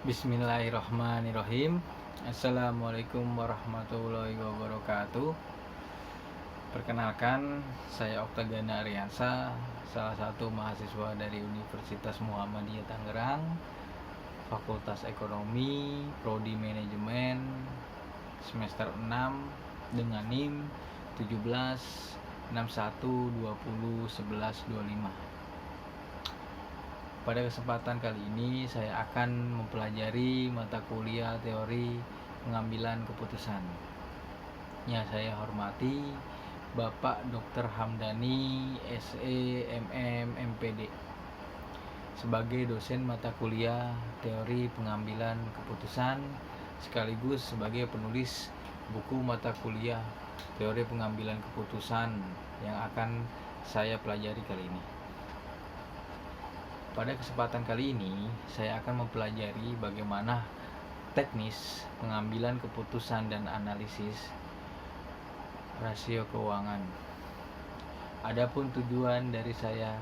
Bismillahirrahmanirrahim. Assalamualaikum warahmatullahi wabarakatuh. Perkenalkan, saya Oktagana Ariansa, salah satu mahasiswa dari Universitas Muhammadiyah Tangerang, Fakultas Ekonomi, Prodi Manajemen, semester 6 dengan NIM 17 61 20 11 25. Pada kesempatan kali ini saya akan mempelajari mata kuliah teori pengambilan keputusan. Yang saya hormati Bapak Dr. Hamdani, SE, MM, MPD, sebagai dosen mata kuliah teori pengambilan keputusan sekaligus sebagai penulis buku mata kuliah teori pengambilan keputusan yang akan saya pelajari kali ini. Pada kesempatan kali ini, saya akan mempelajari bagaimana teknis pengambilan keputusan dan analisis rasio keuangan. Adapun tujuan dari saya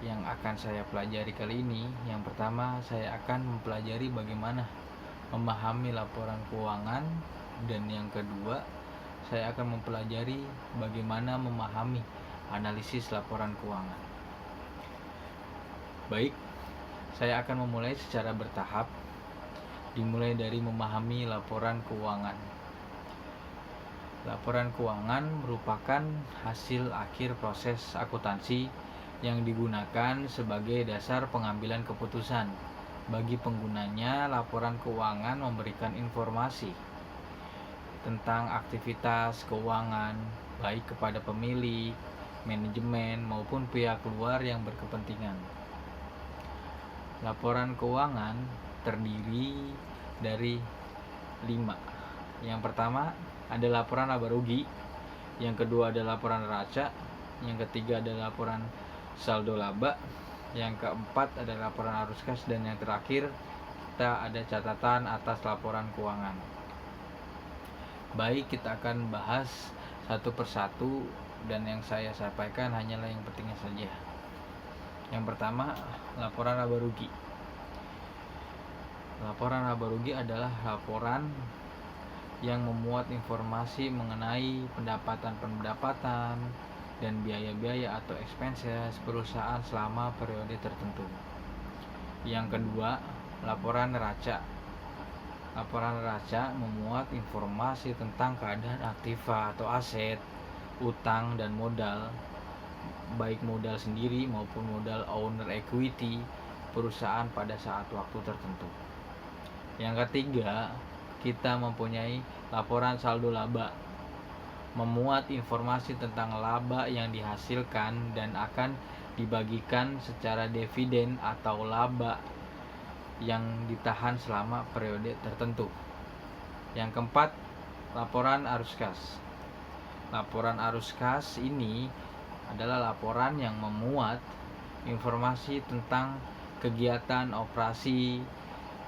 yang akan saya pelajari kali ini, yang pertama saya akan mempelajari bagaimana memahami laporan keuangan, dan yang kedua saya akan mempelajari bagaimana memahami analisis laporan keuangan. Baik, saya akan memulai secara bertahap, dimulai dari memahami laporan keuangan. Laporan keuangan merupakan hasil akhir proses akuntansi yang digunakan sebagai dasar pengambilan keputusan. Bagi penggunanya, laporan keuangan memberikan informasi tentang aktivitas keuangan, baik kepada pemilik, manajemen, maupun pihak luar yang berkepentingan. Laporan keuangan terdiri dari 5. Yang pertama ada laporan laba rugi, yang kedua ada laporan neraca, yang ketiga ada laporan saldo laba, yang keempat ada laporan arus kas, dan yang terakhir kita ada catatan atas laporan keuangan. Baik, kita akan bahas satu persatu, dan yang saya sampaikan hanyalah yang pentingnya saja. Yang pertama, laporan laba rugi. Laporan laba rugi adalah laporan yang memuat informasi mengenai pendapatan dan biaya-biaya atau expenses perusahaan selama periode tertentu. Yang kedua, laporan neraca. Laporan neraca memuat informasi tentang keadaan aktiva atau aset, utang, dan modal, baik modal sendiri maupun modal owner equity perusahaan pada saat waktu tertentu. Yang ketiga, kita mempunyai laporan saldo laba, memuat informasi tentang laba yang dihasilkan dan akan dibagikan secara dividen atau laba yang ditahan selama periode tertentu. Yang keempat, laporan arus kas. Laporan arus kas ini adalah laporan yang memuat informasi tentang kegiatan operasi,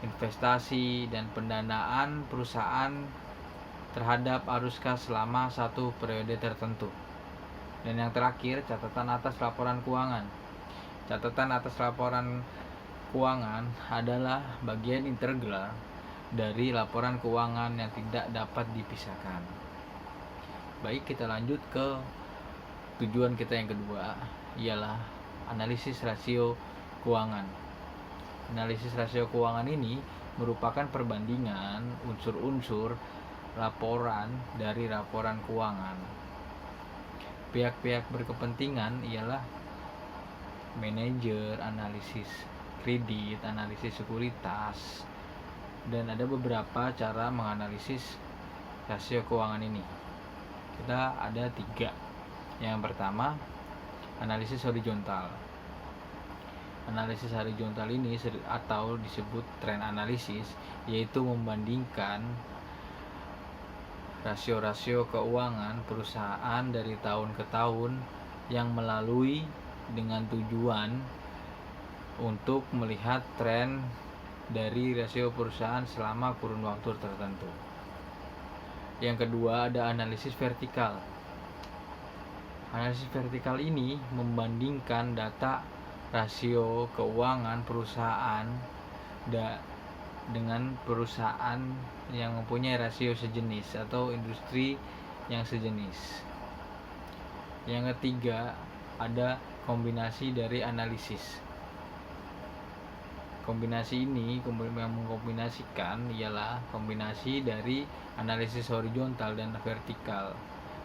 investasi, dan pendanaan perusahaan terhadap arus kas selama satu periode tertentu. Dan yang terakhir, catatan atas laporan keuangan. Catatan atas laporan keuangan adalah bagian integral dari laporan keuangan yang tidak dapat dipisahkan. Baik, kita lanjut ke tujuan kita yang kedua, ialah analisis rasio keuangan. Analisis rasio keuangan ini merupakan perbandingan unsur-unsur laporan dari laporan keuangan. Pihak-pihak berkepentingan ialah manajer, analisis kredit, analisis sekuritas, dan ada beberapa cara menganalisis rasio keuangan ini. Kita ada 3. Yang pertama, analisis horizontal. Analisis horizontal ini atau disebut trend analisis, yaitu membandingkan rasio-rasio keuangan perusahaan dari tahun ke tahun yang melalui dengan tujuan untuk melihat tren dari rasio perusahaan selama kurun waktu tertentu. Yang kedua ada analisis vertikal. Analisis vertikal ini membandingkan data rasio keuangan perusahaan dengan perusahaan yang mempunyai rasio sejenis atau industri yang sejenis. Yang ketiga, ada kombinasi dari analisis. Kombinasi ini yang mengkombinasikan ialah kombinasi dari analisis horizontal dan vertikal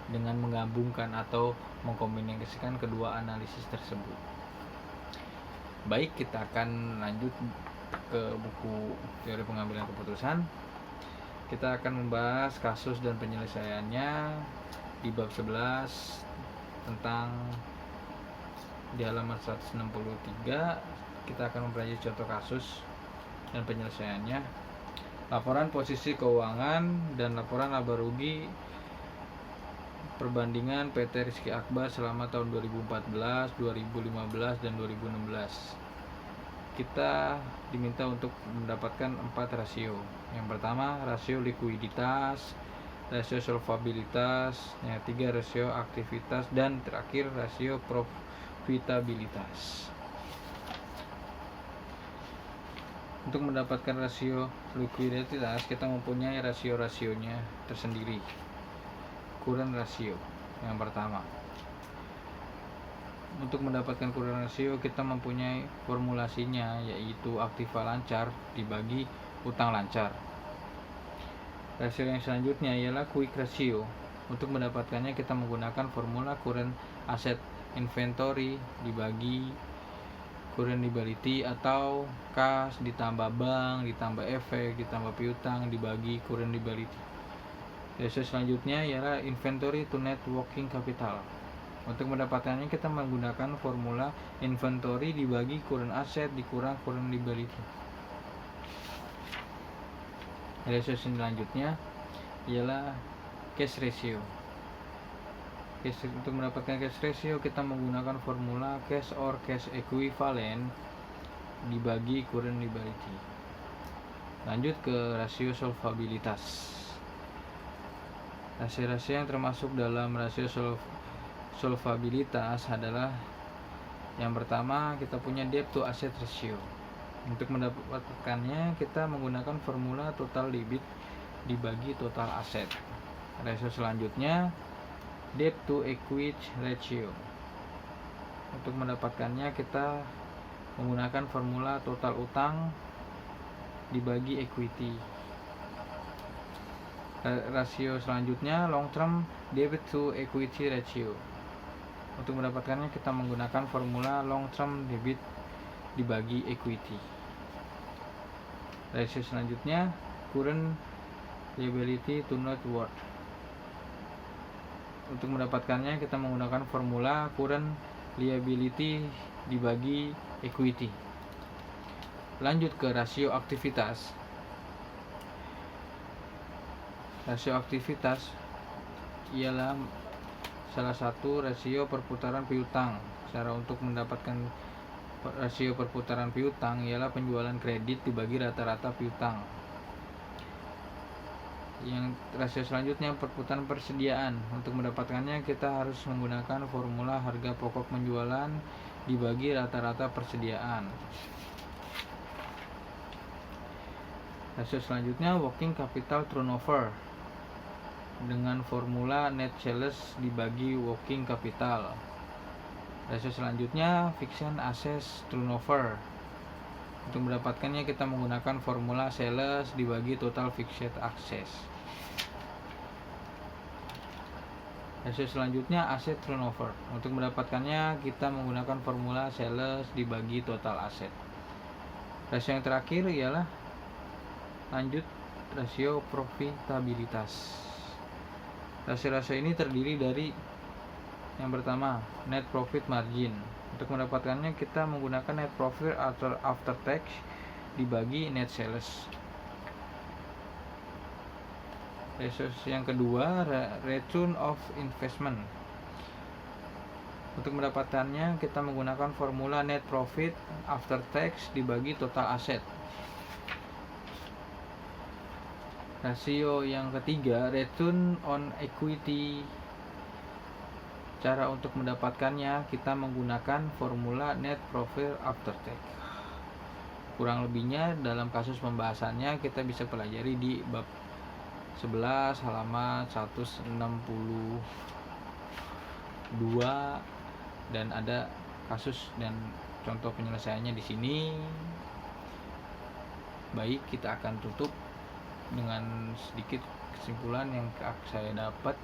dengan menggabungkan atau mengkombinasikan kedua analisis tersebut. Baik, kita akan lanjut ke buku teori pengambilan keputusan. Kita akan membahas kasus dan penyelesaiannya di bab 11 tentang di halaman 163. Kita akan mempelajari contoh kasus dan penyelesaiannya, laporan posisi keuangan dan laporan laba rugi perbandingan PT Rizky Akbar selama tahun 2014, 2015, dan 2016. Kita diminta untuk mendapatkan 4 rasio. Yang pertama, rasio likuiditas, rasio solvabilitas, yang ketiga rasio aktivitas, dan terakhir rasio profitabilitas. Untuk mendapatkan rasio likuiditas, kita mempunyai rasio-rasionya tersendiri. Current rasio yang pertama. Untuk mendapatkan current rasio, kita mempunyai formulasinya, yaitu aktiva lancar dibagi utang lancar. Rasio yang selanjutnya ialah quick ratio. Untuk mendapatkannya, kita menggunakan formula current asset inventory dibagi current liability, atau kas ditambah bank ditambah efek ditambah piutang dibagi current liability. Rasio selanjutnya ialah inventory to net working capital. Untuk mendapatkannya, kita menggunakan formula inventory dibagi current asset dikurang current liability. Rasio selanjutnya ialah cash ratio. Untuk mendapatkan cash ratio, kita menggunakan formula cash or cash equivalent dibagi current liability. Lanjut ke rasio solvabilitas. Rasio-rasio yang termasuk dalam rasio solvabilitas adalah yang pertama, kita punya debt to asset ratio. Untuk mendapatkannya, kita menggunakan formula total debit dibagi total aset. Rasio selanjutnya debt to equity ratio. Untuk mendapatkannya, kita menggunakan formula total utang dibagi equity. Rasio selanjutnya long term debt to equity ratio. Untuk mendapatkannya, kita menggunakan formula long term debit dibagi equity. Rasio selanjutnya current liability to net worth. Untuk mendapatkannya, kita menggunakan formula current liability dibagi equity. Lanjut ke rasio aktivitas. Rasio aktivitas ialah salah satu rasio perputaran piutang. Cara untuk mendapatkan rasio perputaran piutang ialah penjualan kredit dibagi rata-rata piutang. Yang rasio selanjutnya perputaran persediaan. Untuk mendapatkannya, kita harus menggunakan formula harga pokok penjualan dibagi rata-rata persediaan. Rasio selanjutnya working capital turnover dengan formula net sales dibagi working capital. Rasio selanjutnya fixed assets turnover. Untuk mendapatkannya, kita menggunakan formula sales dibagi total fixed assets. Rasio selanjutnya aset turnover. Untuk mendapatkannya, kita menggunakan formula sales dibagi total aset. Rasio yang terakhir ialah lanjut rasio profitabilitas. Rasio-rasio ini terdiri dari yang pertama, net profit margin. Untuk mendapatkannya, kita menggunakan net profit after tax dibagi net sales. Rasio yang kedua, return of investment. Untuk mendapatkannya, kita menggunakan formula net profit after tax dibagi total aset. Rasio yang ketiga, return on equity. Cara untuk mendapatkannya, kita menggunakan formula net profit after tax. Kurang lebihnya dalam kasus pembahasannya kita bisa pelajari di bab 11 halaman 162, dan ada kasus dan contoh penyelesaiannya di sini. Baik, kita akan tutup dengan sedikit kesimpulan yang saya dapat,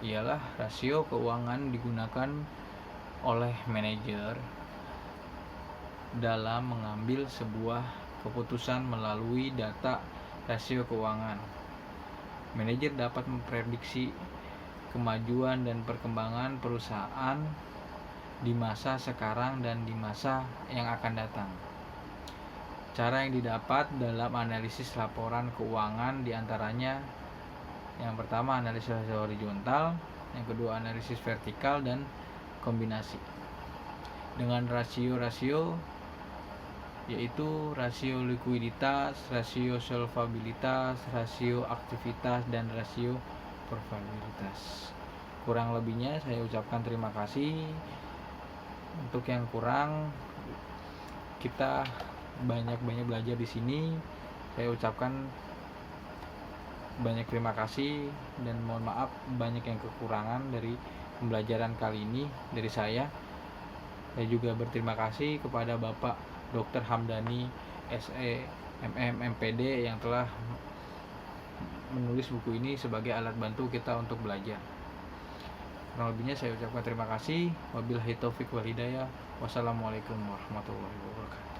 ialah rasio keuangan digunakan oleh manajer dalam mengambil sebuah keputusan melalui data rasio keuangan. Manajer dapat memprediksi kemajuan dan perkembangan perusahaan di masa sekarang dan di masa yang akan datang. Cara yang didapat dalam analisis laporan keuangan diantaranya: yang pertama analisis horizontal, yang kedua analisis vertikal, dan kombinasi dengan rasio-rasio, yaitu rasio likuiditas, rasio solvabilitas, rasio aktivitas, dan rasio probabilitas. Kurang lebihnya saya ucapkan terima kasih. Untuk yang kurang, kita banyak belajar di sini. Saya ucapkan banyak terima kasih dan mohon maaf banyak yang kekurangan dari pembelajaran kali ini dari saya. Saya juga berterima kasih kepada Bapak Dr. Hamdani SE MM MPD yang telah menulis buku ini sebagai alat bantu kita untuk belajar. Kurang lebihnya saya ucapkan terima kasih. Wabillahi taufik wal hidayah. Wassalamualaikum warahmatullahi wabarakatuh.